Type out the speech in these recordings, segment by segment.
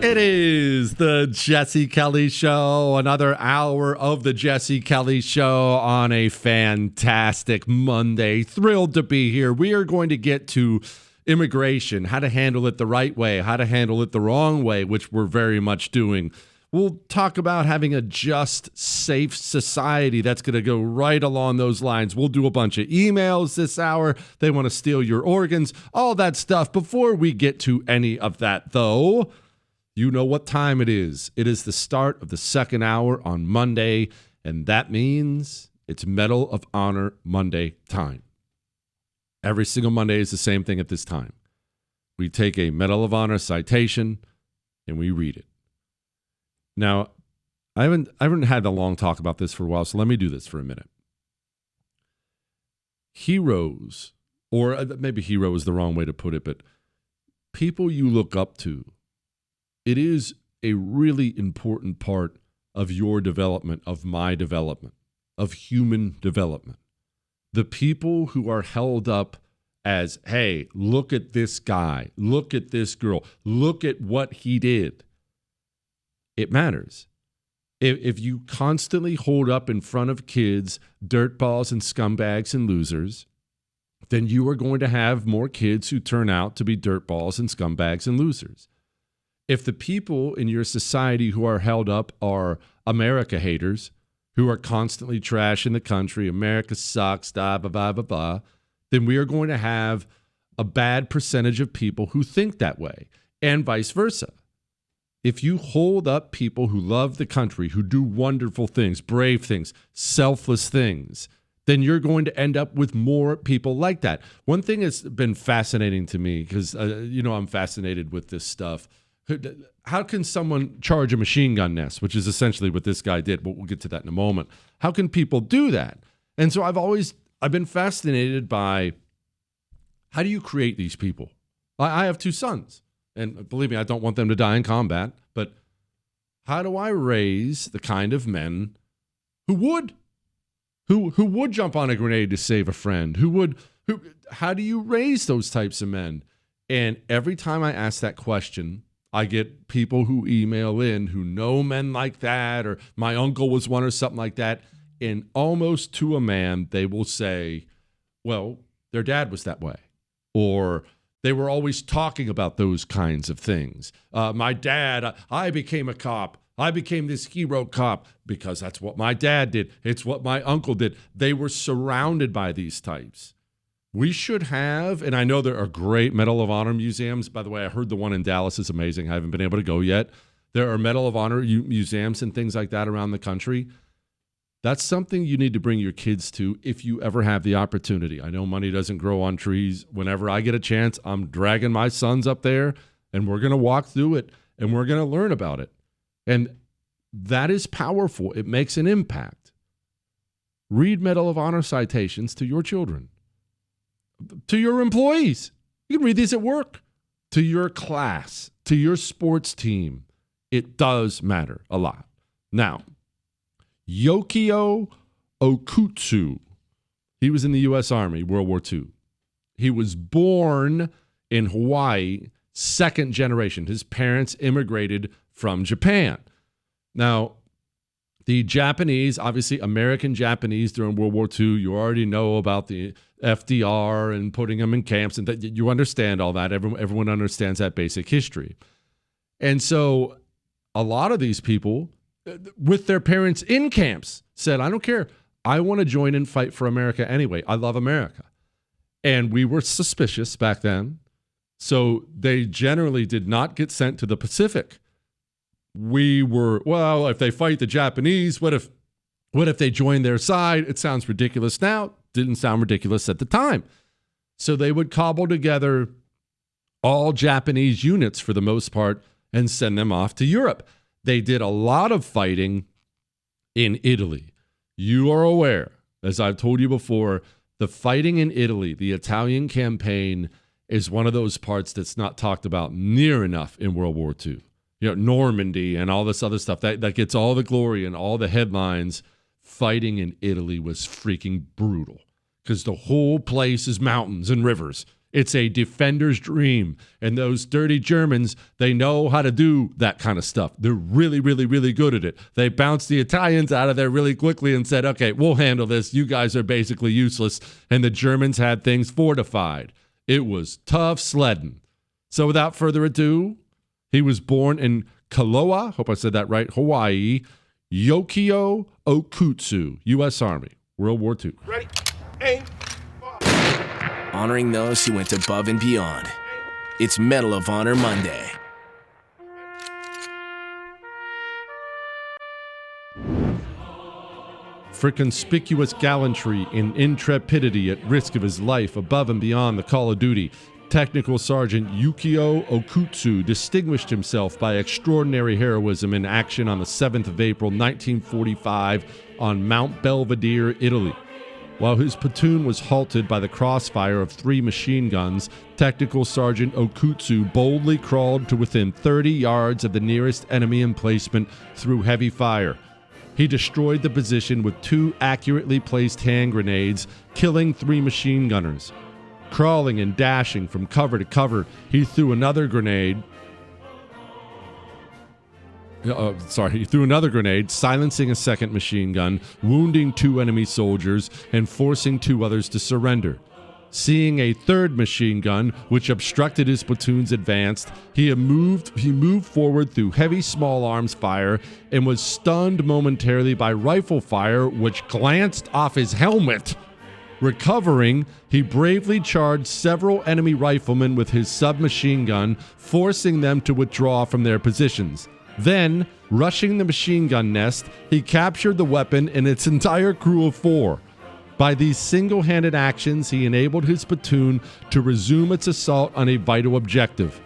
It is the Jesse Kelly Show, another hour of the Jesse Kelly Show on a fantastic Monday. Thrilled to be here. We are going to get to immigration, how to handle it the right way, how to handle it the wrong way, which we're very much doing. We'll talk about having a just, safe society. That's going to go right along those lines. We'll do a bunch of emails this hour. They want to steal your organs, all that stuff. Before we get to any of that, though, you know what time it is. It is the start of the second hour on Monday, and that means it's Medal of Honor Monday time. Every single Monday is the same thing at this time. We take a Medal of Honor citation, and we read it. Now, I haven't had a long talk about this for a while, so let me do this for a minute. Heroes, or maybe hero is the wrong way to put it, but people you look up to, it is a really important part of your development, of my development, of human development. The people who are held up as, hey, look at this guy, look at this girl, look at what he did. It matters. If you constantly hold up in front of kids dirtballs and scumbags and losers, then you are going to have more kids who turn out to be dirtballs and scumbags and losers. If the people in your society who are held up are America haters, who are constantly trashing the country, America sucks, blah, blah, blah, blah, blah, then we are going to have a bad percentage of people who think that way, and vice versa. If you hold up people who love the country, who do wonderful things, brave things, selfless things, then you're going to end up with more people like that. One thing that's been fascinating to me, because, I'm fascinated with this stuff. How can someone charge a machine gun nest, which is essentially what this guy did, but we'll get to that in a moment. How can people do that? And so I've been fascinated by, how do you create these people? I have two sons, and believe me, I don't want them to die in combat, but how do I raise the kind of men who would jump on a grenade to save a friend? How do you raise those types of men? And every time I ask that question, I get people who email in who know men like that, or my uncle was one or something like that. And almost to a man, they will say, well, their dad was that way. Or they were always talking about those kinds of things. My dad, I became a cop. I became this hero cop because that's what my dad did. It's what my uncle did. They were surrounded by these types. We should have, and I know there are great Medal of Honor museums. By the way, I heard the one in Dallas is amazing. I haven't been able to go yet. There are Medal of Honor museums and things like that around the country. That's something you need to bring your kids to if you ever have the opportunity. I know money doesn't grow on trees. Whenever I get a chance, I'm dragging my sons up there, and we're going to walk through it, and we're going to learn about it. And that is powerful. It makes an impact. Read Medal of Honor citations to your children, to your employees. You can read these at work, to your class, to your sports team. It does matter a lot. Now, Yukio Okutsu, he was in the U.S. Army, World War II. He was born in Hawaii, second generation. His parents immigrated from Japan. Now, the Japanese, obviously American Japanese during World War II, you already know about the FDR and putting them in camps, and that you understand all that. Everyone understands that basic history. And so a lot of these people, with their parents in camps, said, I don't care. I want to join and fight for America anyway. I love America. And we were suspicious back then. So they generally did not get sent to the Pacific. We were, well, if they fight the Japanese, what if they join their side? It sounds ridiculous now. Didn't sound ridiculous at the time. So they would cobble together all Japanese units for the most part and send them off to Europe. They did a lot of fighting in Italy. You are aware, as I've told you before, the fighting in Italy, the Italian campaign, is one of those parts that's not talked about near enough in World War II. You know, Normandy and all this other stuff, that gets all the glory and all the headlines. Fighting in Italy was freaking brutal because the whole place is mountains and rivers. It's a defender's dream. And those dirty Germans, they know how to do that kind of stuff. They're really, really, really good at it. They bounced the Italians out of there really quickly and said, okay, we'll handle this. You guys are basically useless. And the Germans had things fortified. It was tough sledding. So without further ado, he was born in Kaloa, hope I said that right, Hawaii, Yukio Okutsu, U.S. Army, World War II. Ready, aim, honoring those who went above and beyond. It's Medal of Honor Monday. For conspicuous gallantry and intrepidity at risk of his life above and beyond the call of duty, Technical Sergeant Yukio Okutsu distinguished himself by extraordinary heroism in action on the 7th of April, 1945 on Mount Belvedere, Italy. While his platoon was halted by the crossfire of 3 machine guns, Technical Sergeant Okutsu boldly crawled to within 30 yards of the nearest enemy emplacement through heavy fire. He destroyed the position with 2 accurately placed hand grenades, killing 3 machine gunners. Crawling and dashing from cover to cover, he threw another grenade. He threw another grenade, silencing a second machine gun, wounding 2 enemy soldiers, and forcing 2 others to surrender. Seeing a third machine gun, which obstructed his platoon's advance, he moved forward through heavy small arms fire and was stunned momentarily by rifle fire, which glanced off his helmet. Recovering, he bravely charged several enemy riflemen with his submachine gun, forcing them to withdraw from their positions. Then, rushing the machine gun nest, he captured the weapon and its entire crew of 4. By these single-handed actions, he enabled his platoon to resume its assault on a vital objective.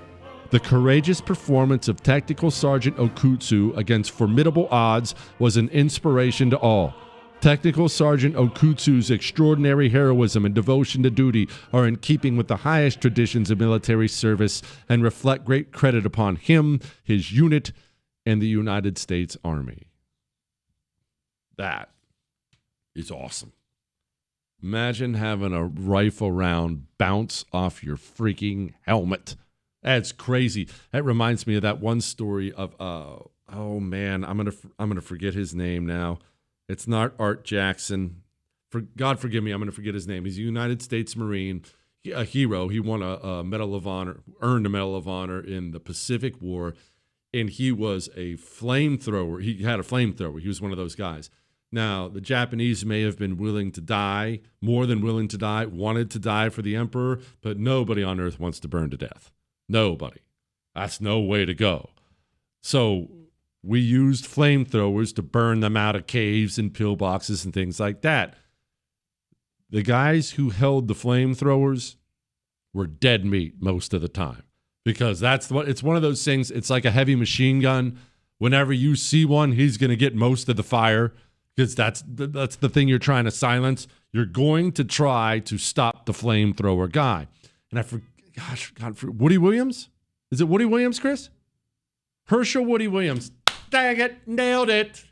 The courageous performance of Technical Sergeant Okutsu against formidable odds was an inspiration to all. Technical Sergeant Okutsu's extraordinary heroism and devotion to duty are in keeping with the highest traditions of military service and reflect great credit upon him, his unit, and the United States Army. That is awesome. Imagine having a rifle round bounce off your freaking helmet. That's crazy. That reminds me of that one story of oh man, I'm gonna forget his name now. It's not Art Jackson. God forgive me, I'm going to forget his name. He's a United States Marine, a hero. He won a Medal of Honor, earned a Medal of Honor in the Pacific War, and he was a flamethrower. He had a flamethrower. He was one of those guys. Now, the Japanese may have been willing to die, more than willing to die, wanted to die for the emperor, but nobody on earth wants to burn to death. Nobody. That's no way to go. So we used flamethrowers to burn them out of caves and pillboxes and things like that. The guys who held the flamethrowers were dead meat most of the time because it's one of those things. It's like a heavy machine gun. Whenever you see one, he's going to get most of the fire because that's the thing you're trying to silence. You're going to try to stop the flamethrower guy. And Woody Williams? Is it Woody Williams, Chris? Herschel Woody Williams. Dang it, nailed it.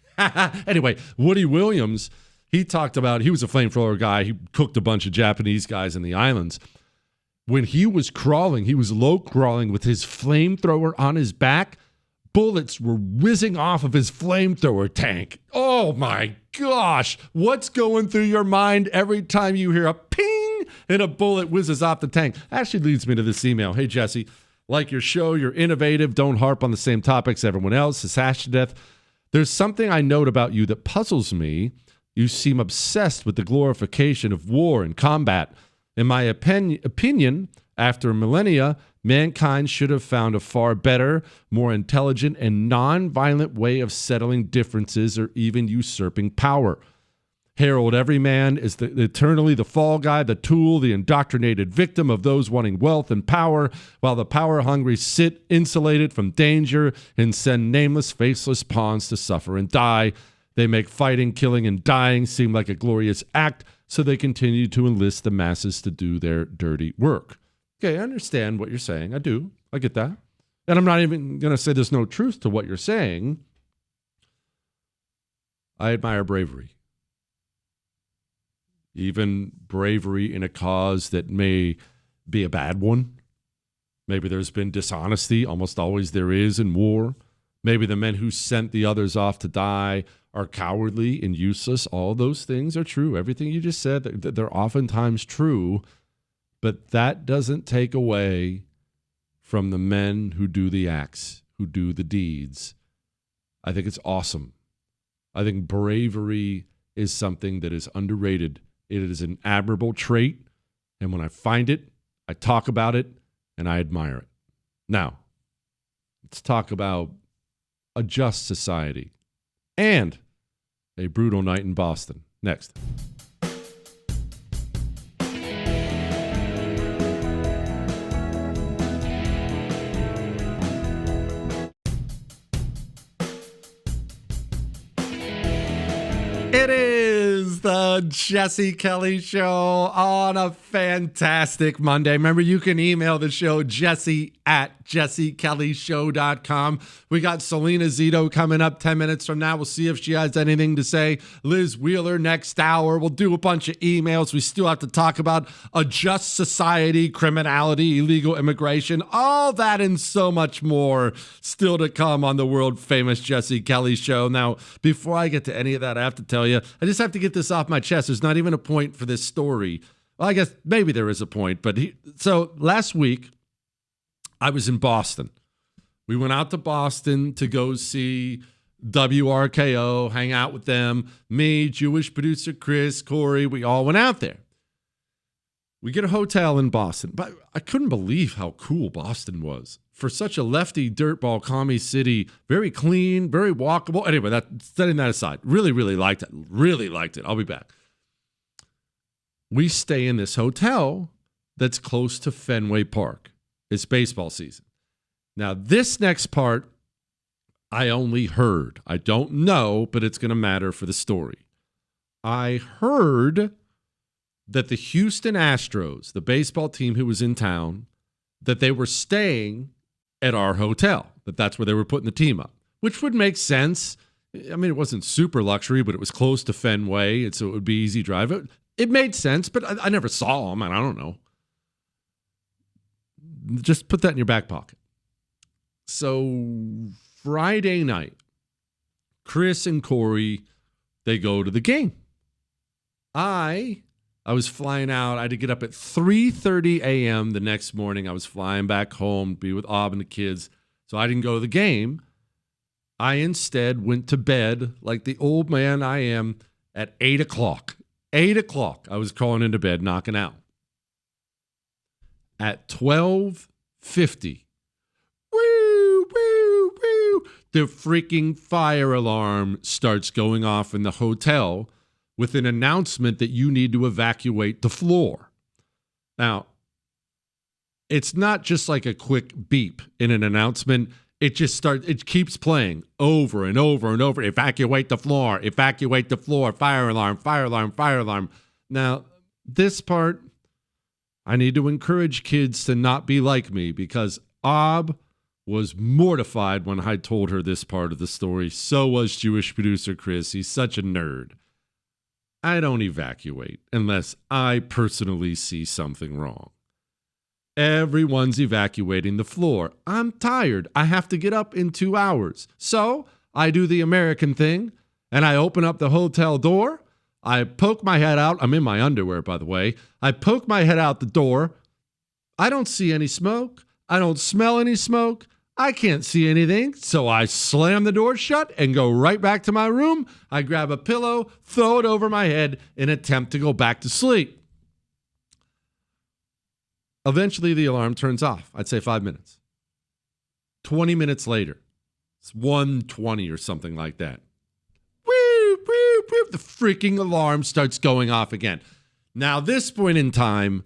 Anyway, Woody Williams, he talked about, he was a flamethrower guy. He cooked a bunch of Japanese guys in the islands. When he was crawling, he was low crawling with his flamethrower on his back. Bullets were whizzing off of his flamethrower tank. Oh my gosh. What's going through your mind every time you hear a ping and a bullet whizzes off the tank? Actually leads me to this email. Hey, Jesse. Like your show, you're innovative. Don't harp on the same topics everyone else is hashed to death. There's something I note about you that puzzles me. You seem obsessed with the glorification of war and combat. In my opinion, after millennia, mankind should have found a far better, more intelligent, and non-violent way of settling differences or even usurping power. Herald every man is eternally the fall guy, the tool, the indoctrinated victim of those wanting wealth and power, while the power-hungry sit insulated from danger and send nameless, faceless pawns to suffer and die. They make fighting, killing, and dying seem like a glorious act, so they continue to enlist the masses to do their dirty work. Okay, I understand what you're saying. I do. I get that. And I'm not even going to say there's no truth to what you're saying. I admire bravery. Even bravery in a cause that may be a bad one. Maybe there's been dishonesty. Almost always there is in war. Maybe the men who sent the others off to die are cowardly and useless. All those things are true. Everything you just said, they're oftentimes true. But that doesn't take away from the men who do the acts, who do the deeds. I think it's awesome. I think bravery is something that is underrated. It is an admirable trait. And when I find it, I talk about it and I admire it. Now, let's talk about a just society and a brutal night in Boston. Next. It is the Jesse Kelly Show on a fantastic Monday. Remember, you can email the show, jesse@jessekellyshow.com. We got Salena Zito coming up 10 minutes from now. We'll see if she has anything to say. Liz Wheeler next hour. We'll do a bunch of emails. We still have to talk about a just society, criminality, illegal immigration, all that and so much more still to come on the world famous Jesse Kelly Show. Now, before I get to any of that, I have to tell you, I just have to get this off my chest. There's not even a point for this story. Well, I guess maybe there is a point, but so last week I was in Boston. We went out to Boston to go see WRKO, hang out with them. Me, Jewish producer Chris, Corey, we all went out there. We get a hotel in Boston, but I couldn't believe how cool Boston was. For such a lefty, dirtball, commie city, very clean, very walkable. Anyway, setting that aside, really, really liked it. Really liked it. I'll be back. We stay in this hotel that's close to Fenway Park. It's baseball season. Now, this next part, I only heard. I don't know, but it's going to matter for the story. I heard that the Houston Astros, the baseball team who was in town, that they were staying at our hotel, that's where they were putting the team up, which would make sense. I mean, it wasn't super luxury, but it was close to Fenway, and so it would be easy drive. It made sense, but I never saw them, and I don't know. Just put that in your back pocket. So Friday night, Chris and Corey, they go to the game. I was flying out. I had to get up at 3:30 a.m. the next morning. I was flying back home to be with Ob and the kids, so I didn't go to the game. I instead went to bed like the old man I am at 8 o'clock. 8 o'clock, I was crawling into bed, knocking out. At 12:50, woo, woo, woo, the freaking fire alarm starts going off in the hotel with an announcement that you need to evacuate the floor. Now, it's not just like a quick beep in an announcement. It keeps playing over and over and over. Evacuate the floor, fire alarm, fire alarm, fire alarm. Now, this part, I need to encourage kids to not be like me because Ob was mortified when I told her this part of the story. So was Jewish producer Chris. He's such a nerd. I don't evacuate unless I personally see something wrong. Everyone's evacuating the floor. I'm tired. I have to get up in 2 hours. So I do the American thing, and I open up the hotel door. I poke my head out. I'm in my underwear, by the way. I poke my head out the door. I don't see any smoke. I don't smell any smoke. I can't see anything, so I slam the door shut and go right back to my room. I grab a pillow, throw it over my head, and attempt to go back to sleep. Eventually, the alarm turns off. I'd say 5 minutes. 20 minutes later, it's 1:20 or something like that. Woo, woo, woo, the freaking alarm starts going off again. Now, this point in time,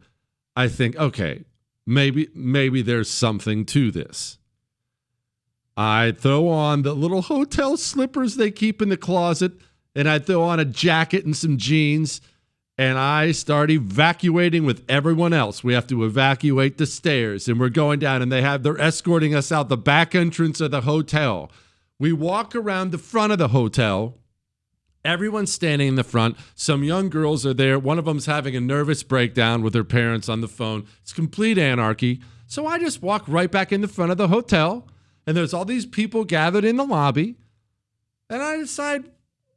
I think, okay, maybe there's something to this. I throw on the little hotel slippers they keep in the closet, and I throw on a jacket and some jeans, and I start evacuating with everyone else. We have to evacuate the stairs, and we're going down, and they're escorting us out the back entrance of the hotel. We walk around the front of the hotel, Everyone's standing in the front. Some young girls are there. One of them's having a nervous breakdown with her parents on the phone. It's complete anarchy. So I just walk right back in the front of the hotel, and there's all these people gathered in the lobby. And I decide,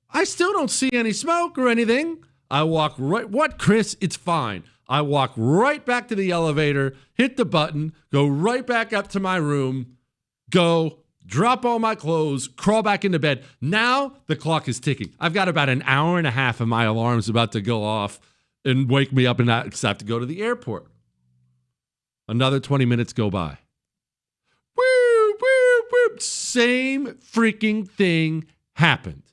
I still don't see any smoke or anything. I walk right, what, Chris? It's fine. I walk right back to the elevator, hit the button, go right back up to my room, go, drop all my clothes, crawl back into bed. Now the clock is ticking. I've got about an hour and a half and my alarm's about to go off and wake me up, and I have to go to the airport. Another 20 minutes go by. Woo, woo, woo. Same freaking thing happened.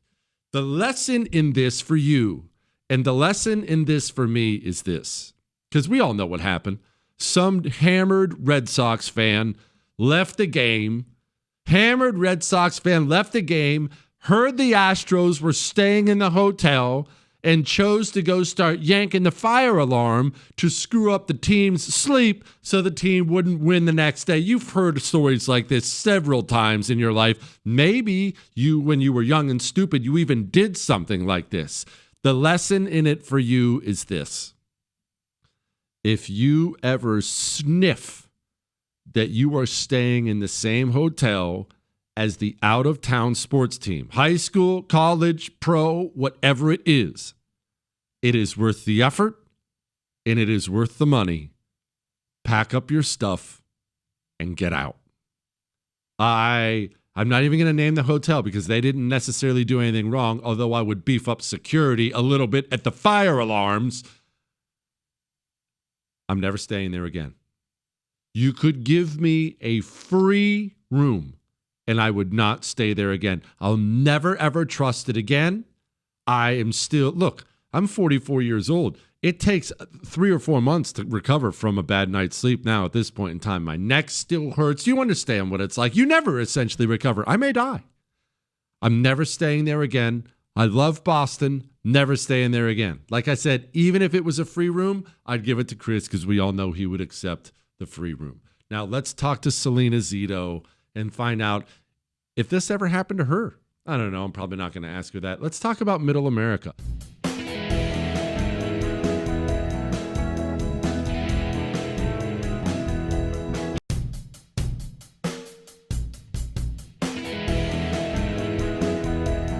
The lesson in this for you and the lesson in this for me is this, because we all know what happened. Some hammered Red Sox fan left the game. Hammered Red Sox fan left the game, heard the Astros were staying in the hotel, and chose to go start yanking the fire alarm to screw up the team's sleep so the team wouldn't win the next day. You've heard stories like this several times in your life. Maybe you, when you were young and stupid, you even did something like this. The lesson in it for you is this. If you ever sniff that you are staying in the same hotel as the out-of-town sports team, high school, college, pro, whatever it is worth the effort and it is worth the money. Pack up your stuff and get out. I'm not even going to name the hotel because they didn't necessarily do anything wrong, although I would beef up security a little bit at the fire alarms. I'm never staying there again. You could give me a free room and I would not stay there again. I'll never, ever trust it again. I'm 44 years old. It takes 3 or 4 months to recover from a bad night's sleep now at this point in time. My neck still hurts. You understand what it's like. You never essentially recover. I may die. I'm never staying there again. I love Boston. Never staying there again. Like I said, even if it was a free room, I'd give it to Chris because we all know he would accept the free room. Now let's talk to Salena Zito and find out if this ever happened to her. I don't know. I'm probably not going to ask her that. Let's talk about Middle America.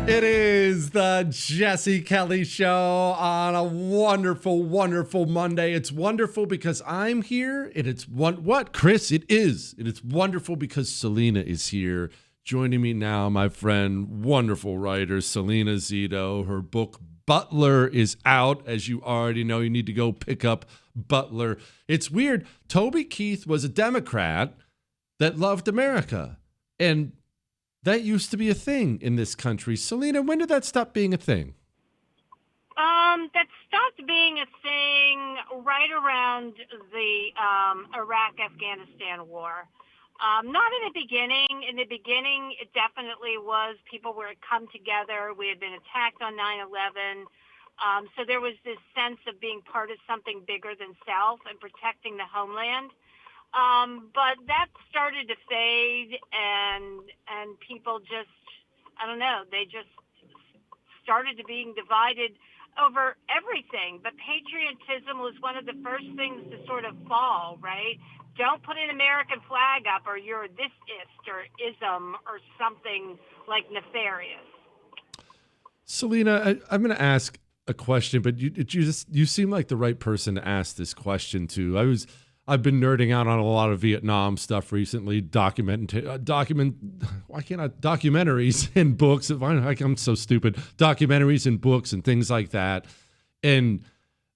It is the Jesse Kelly Show on a wonderful, wonderful Monday. It's wonderful because I'm here, and it's Chris? It is. And it's wonderful because Salena is here. Joining me now, my friend, wonderful writer, Salena Zito. Her book, Butler, is out. As you already know, you need to go pick up Butler. It's weird. Toby Keith was a Democrat that loved America. And that used to be a thing in this country. Salena, when did that stop being a thing? That stopped being a thing right around the Iraq-Afghanistan war. Not in the beginning. In the beginning, it definitely was. People were come together. We had been attacked on 9/11. So there was this sense of being part of something bigger than self and protecting the homeland. But that started to fade, and people just, I don't know, they just started to being divided over everything. But patriotism was one of the first things to sort of fall, right? Don't put an American flag up or you're this-ist or ism or something like nefarious. Salena, I'm going to ask a question, but you seem like the right person to ask this question to. I've been nerding out on a lot of Vietnam stuff recently, documentaries and books. I'm so stupid. Documentaries and books and things like that. And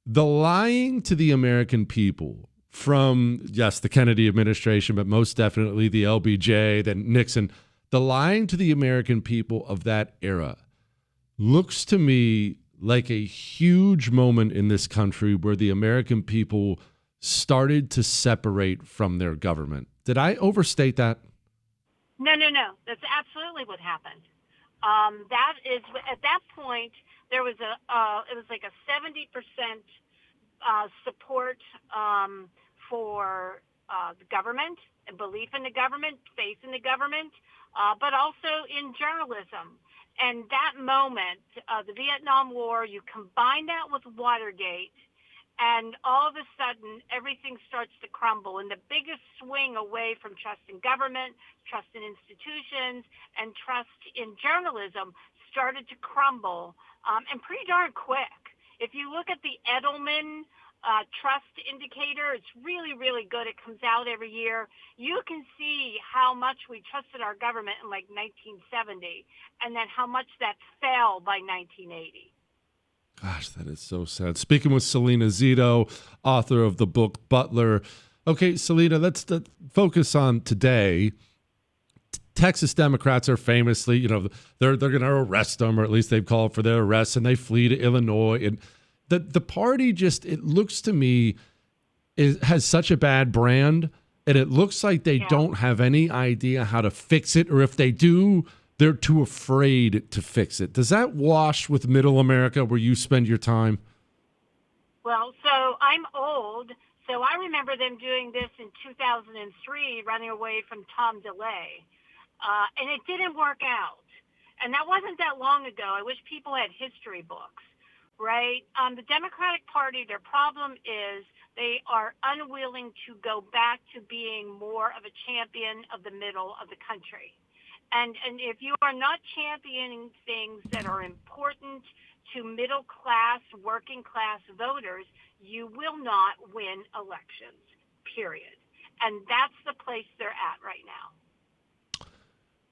the lying to the American people from, yes, the Kennedy administration, but most definitely the LBJ, then Nixon, the lying to the American people of that era looks to me like a huge moment in this country where the American people started to separate from their government. Did I overstate that? No. That's absolutely what happened. That is, at that point, there was it was like a 70% support for the government, belief in the government, faith in the government, but also in journalism. And that moment, the Vietnam War, you combine that with Watergate, and all of a sudden, everything starts to crumble. And the biggest swing away from trust in government, trust in institutions, and trust in journalism started to crumble, and pretty darn quick. If you look at the Edelman trust indicator, it's really, really good. It comes out every year. You can see how much we trusted our government in like 1970, and then how much that fell by 1980. Gosh, that is so sad. Speaking with Salena Zito, author of the book Butler. Okay, Salena, let's focus on today. Texas Democrats are famously, they're going to arrest them, or at least they've called for their arrest, and they flee to Illinois. And the party just, it looks to me, has such a bad brand, and it looks like they don't have any idea how to fix it, or if they do, they're too afraid to fix it. Does that wash with middle America where you spend your time? Well, so I'm old, so I remember them doing this in 2003, running away from Tom DeLay. And it didn't work out. And that wasn't that long ago. I wish people had history books, right? The Democratic Party, their problem is they are unwilling to go back to being more of a champion of the middle of the country. And if you are not championing things that are important to middle class, working class voters, you will not win elections, period. And that's the place they're at right now.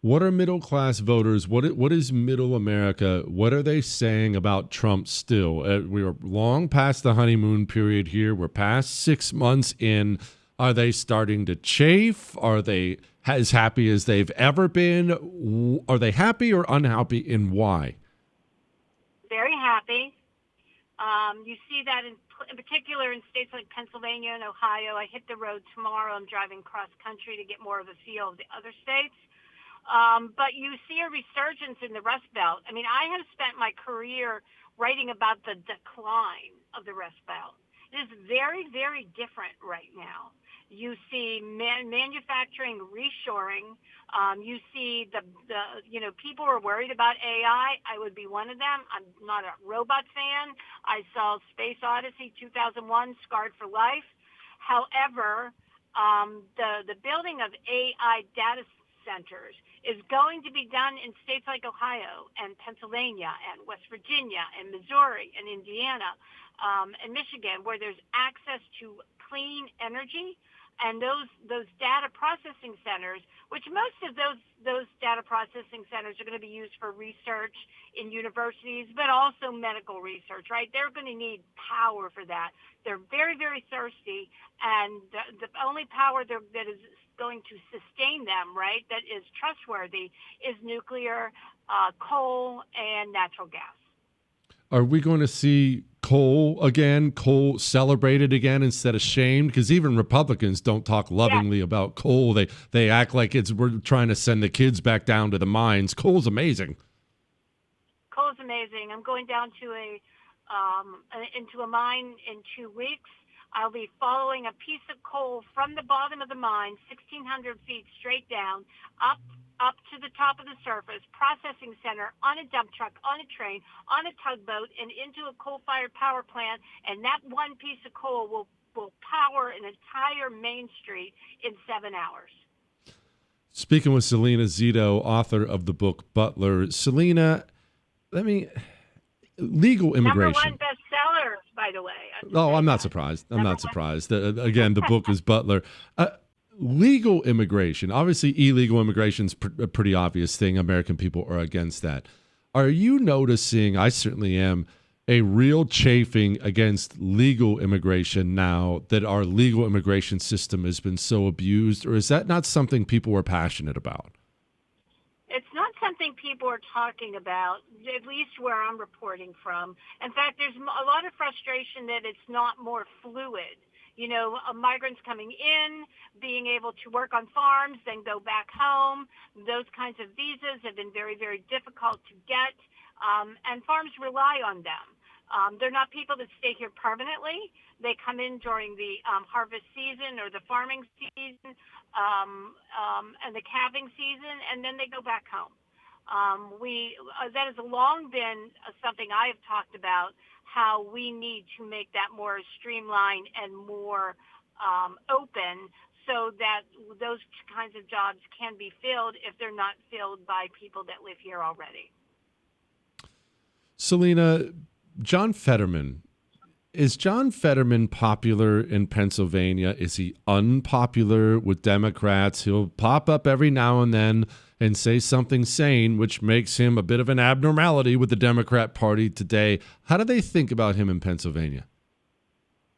What are middle class voters? What is middle America? What are they saying about Trump still? We are long past the honeymoon period here. We're past 6 months in. Are they starting to chafe? Are they as happy as they've ever been? Are they happy or unhappy, and why? Very happy. You see that in particular in states like Pennsylvania and Ohio. I hit the road tomorrow. I'm driving cross country to get more of a feel of the other states. But you see a resurgence in the Rust Belt. I mean, I have spent my career writing about the decline of the Rust Belt. It is very, very different right now. You see manufacturing reshoring. You see the people are worried about AI. I would be one of them. I'm not a robot fan. I saw Space Odyssey 2001, Scarred for Life. However, the building of AI data centers is going to be done in states like Ohio and Pennsylvania and West Virginia and Missouri and Indiana and Michigan, where there's access to clean energy. And those data processing centers, which most of those data processing centers are going to be used for research in universities, but also medical research, right? They're going to need power for that. They're very, very thirsty, and the only power that is going to sustain them, right, that is trustworthy, is nuclear, coal, and natural gas. Are we going to see coal again, coal celebrated again instead of shamed? Because even Republicans don't talk lovingly about coal. They act like we're trying to send the kids back down to the mines. Coal's amazing. Coal's amazing. I'm going down to into a mine in 2 weeks. I'll be following a piece of coal from the bottom of the mine, 1,600 feet straight down, up to the top of the surface, processing center, on a dump truck, on a train, on a tugboat, and into a coal-fired power plant. And that one piece of coal will power an entire Main Street in 7 hours. Speaking with Salena Zito, author of the book Butler. Salena, legal immigration. #1 bestseller, by the way. I'm not surprised. I'm not surprised. Again, the book is Butler. Legal immigration. Obviously, illegal immigration is a pretty obvious thing. American people are against that. Are you noticing, I certainly am, a real chafing against legal immigration now that our legal immigration system has been so abused? Or is that not something people are passionate about? It's not something people are talking about, at least where I'm reporting from. In fact, there's a lot of frustration that it's not more fluid. Migrants coming in, being able to work on farms, then go back home. Those kinds of visas have been very, very difficult to get, and farms rely on them. They're not people that stay here permanently. They come in during the harvest season or the farming season and the calving season, and then they go back home. That has long been something I have talked about, how we need to make that more streamlined and more open, so that those kinds of jobs can be filled if they're not filled by people that live here already. Salena, John Fetterman. Is John Fetterman popular in Pennsylvania? Is he unpopular with Democrats? He'll pop up every now and then and say something sane, which makes him a bit of an abnormality with the Democrat Party today. How do they think about him in Pennsylvania?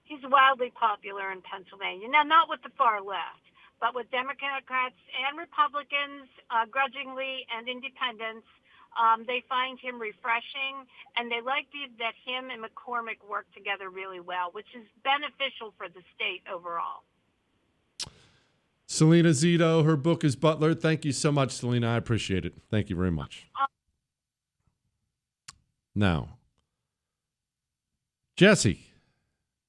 He's wildly popular in Pennsylvania. Now, not with the far left, but with Democrats and Republicans, grudgingly, and independents. They find him refreshing, and they like that him and McCormick work together really well, which is beneficial for the state overall. Salena Zito, her book is Butler. Thank you so much, Salena. I appreciate it. Thank you very much. Now, Jesse,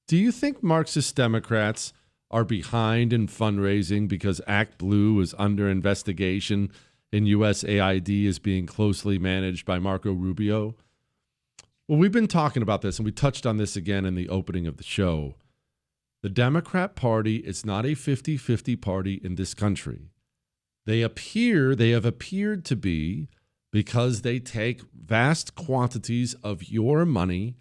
do you think Marxist Democrats are behind in fundraising because Act Blue is under investigation and USAID is being closely managed by Marco Rubio? Well, we've been talking about this, and we touched on this again in the opening of the show. The Democrat Party is not a 50-50 party in this country. They have appeared to be, because they take vast quantities of your money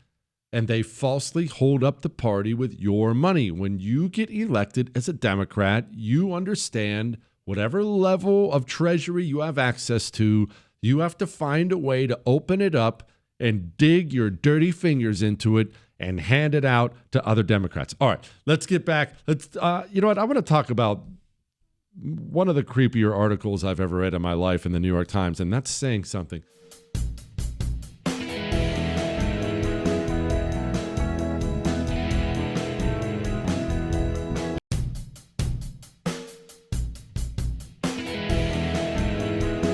and they falsely hold up the party with your money. When you get elected as a Democrat, you understand whatever level of treasury you have access to, you have to find a way to open it up and dig your dirty fingers into it and hand it out to other Democrats. All right, let's get back. You know what? I want to talk about one of the creepier articles I've ever read in my life in the New York Times, and that's saying something.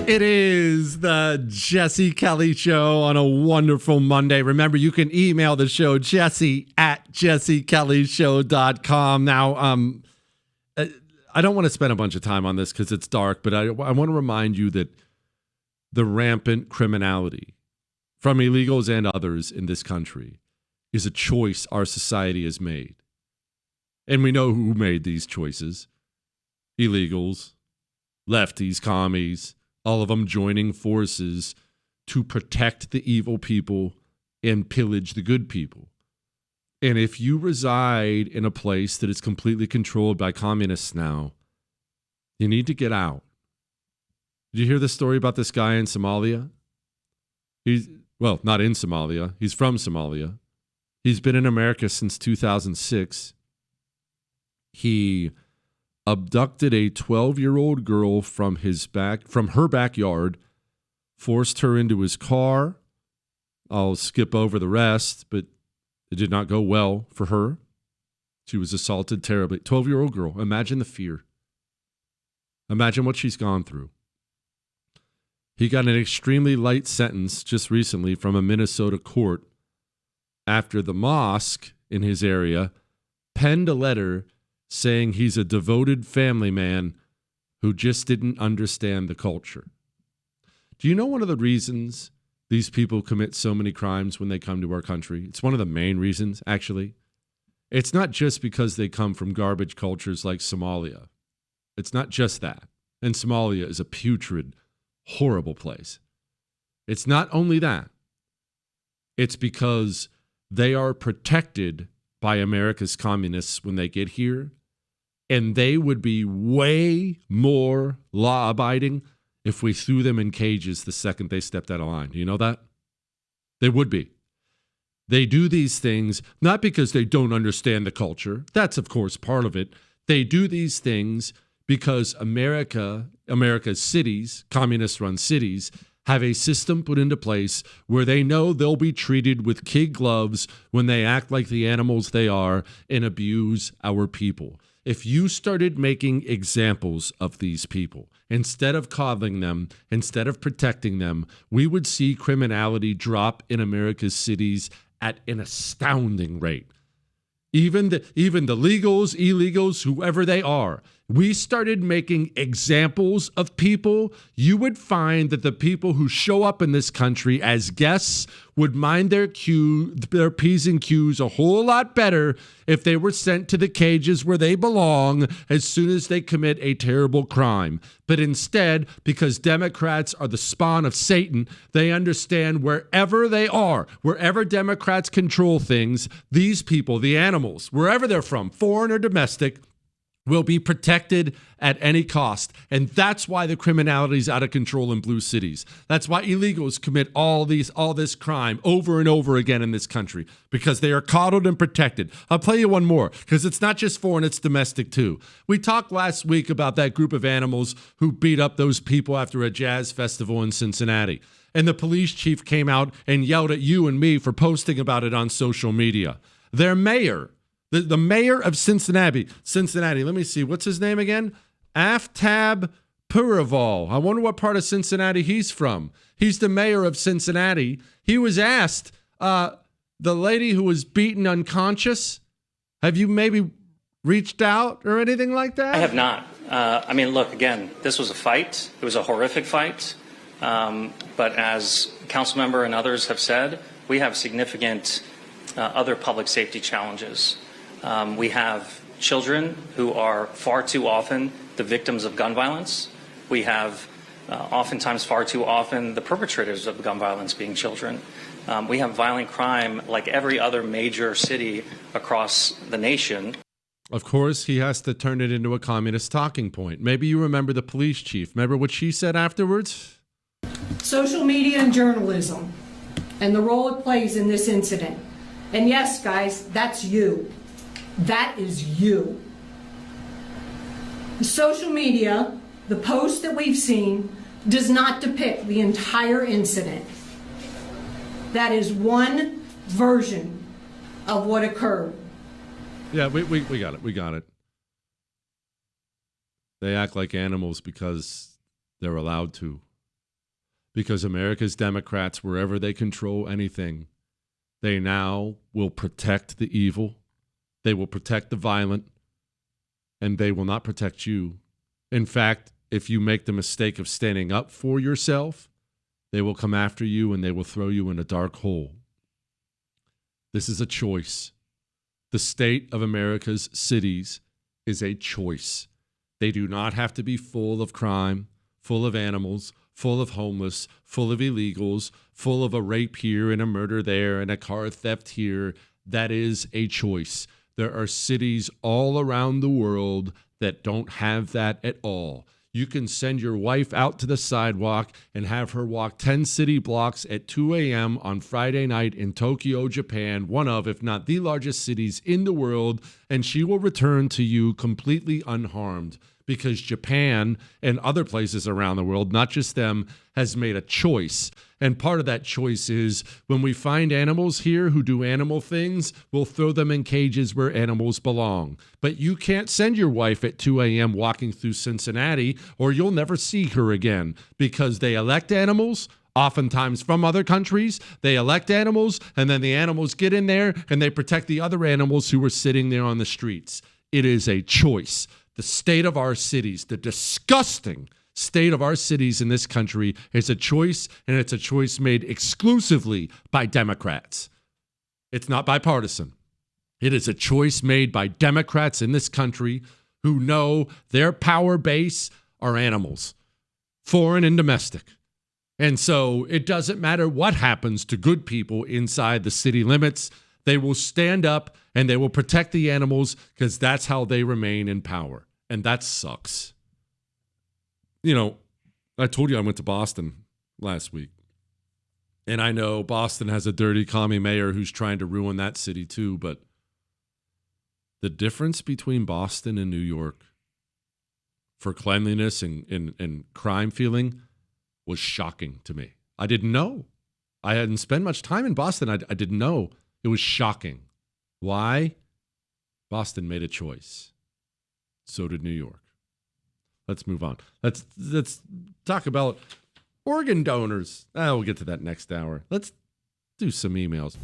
It is the Jesse Kelly Show on a wonderful Monday. Remember, you can email the show, jesse@jessekellyshow.com. Now, I don't want to spend a bunch of time on this because it's dark, but I want to remind you that the rampant criminality from illegals and others in this country is a choice our society has made. And we know who made these choices. Illegals, lefties, commies, all of them joining forces to protect the evil people and pillage the good people. And if you reside in a place that is completely controlled by communists now, you need to get out. Did you hear the story about this guy in Somalia? Well, not in Somalia. He's from Somalia. He's been in America since 2006. He abducted a 12-year-old girl from her backyard, forced her into his car. I'll skip over the rest, but it did not go well for her. She was assaulted terribly. 12-year-old girl. Imagine the fear. Imagine what she's gone through. He got an extremely light sentence just recently from a Minnesota court after the mosque in his area penned a letter saying he's a devoted family man who just didn't understand the culture. Do you know one of the reasons these people commit so many crimes when they come to our country? It's one of the main reasons, actually. It's not just because they come from garbage cultures like Somalia. It's not just that. And Somalia is a putrid, horrible place. It's not only that. It's because they are protected by America's communists when they get here, and they would be way more law-abiding if we threw them in cages the second they stepped out of line. Do you know that? They would be. They do these things not because they don't understand the culture. That's, of course, part of it. They do these things because America's cities, communist-run cities, have a system put into place where they know they'll be treated with kid gloves when they act like the animals they are and abuse our people. If you started making examples of these people, instead of coddling them, instead of protecting them, we would see criminality drop in America's cities at an astounding rate. Even the legals, illegals, whoever they are, we started making examples of people. You would find that the people who show up in this country as guests would mind their P's and Q's a whole lot better if they were sent to the cages where they belong as soon as they commit a terrible crime. But instead, because Democrats are the spawn of Satan, they understand wherever they are, wherever Democrats control things, these people, the animals, wherever they're from, foreign or domestic, will be protected at any cost. And that's why the criminality is out of control in blue cities. That's why illegals commit all this crime over and over again in this country, because they are coddled and protected. I'll play you one more, because it's not just foreign, it's domestic too. We talked last week about that group of animals who beat up those people after a jazz festival in Cincinnati. And the police chief came out and yelled at you and me for posting about it on social media. Their mayor, the mayor of Cincinnati, let me see, what's his name again? Aftab Puraval. I wonder what part of Cincinnati he's from. He's the mayor of Cincinnati. He was asked, the lady who was beaten unconscious, have you maybe reached out or anything like that? I have not. I mean, look, again, this was a fight. It was a horrific fight. But as council member and others have said, we have significant other public safety challenges. We have children who are far too often the victims of gun violence. We have oftentimes far too often the perpetrators of gun violence being children. We have violent crime like every other major city across the nation. Of course, he has to turn it into a communist talking point. Maybe you remember the police chief. Remember what she said afterwards? Social media and journalism and the role it plays in this incident. And yes, guys, that's you. That is you. The social media, the post that we've seen, does not depict the entire incident. That is one version of what occurred. Yeah, we got it. We got it. They act like animals because they're allowed to. Because America's Democrats, wherever they control anything, they now will protect the evil. They will protect the violent, and they will not protect you. In fact, if you make the mistake of standing up for yourself, they will come after you and they will throw you in a dark hole. This is a choice. The state of America's cities is a choice. They do not have to be full of crime, full of animals, full of homeless, full of illegals, full of a rape here and a murder there and a car theft here. That is a choice. There are cities all around the world that don't have that at all. You can send your wife out to the sidewalk and have her walk 10 city blocks at 2 a.m. on Friday night in Tokyo, Japan, one of, if not the largest cities in the world, and she will return to you completely unharmed. Because Japan and other places around the world, not just them, has made a choice. And part of that choice is when we find animals here who do animal things, we'll throw them in cages where animals belong. But you can't send your wife at 2 a.m. walking through Cincinnati, or you'll never see her again, because they elect animals, oftentimes from other countries. They elect animals, and then the animals get in there and they protect the other animals who are sitting there on the streets. It is a choice. The state of our cities, the disgusting state of our cities in this country is a choice, and it's a choice made exclusively by Democrats. It's not bipartisan. It is a choice made by Democrats in this country who know their power base are animals, foreign and domestic. And so it doesn't matter what happens to good people inside the city limits. They will stand up and they will protect the animals because that's how they remain in power. And that sucks. You know, I told you I went to Boston last week. And I know Boston has a dirty commie mayor who's trying to ruin that city too. But the difference between Boston and New York for cleanliness and crime feeling was shocking to me. I didn't know. I hadn't spent much time in Boston. I didn't know. It was shocking. Why? Boston made a choice. So did New York. Let's move on. Let's talk about organ donors. We'll get to that next hour. Let's do some emails.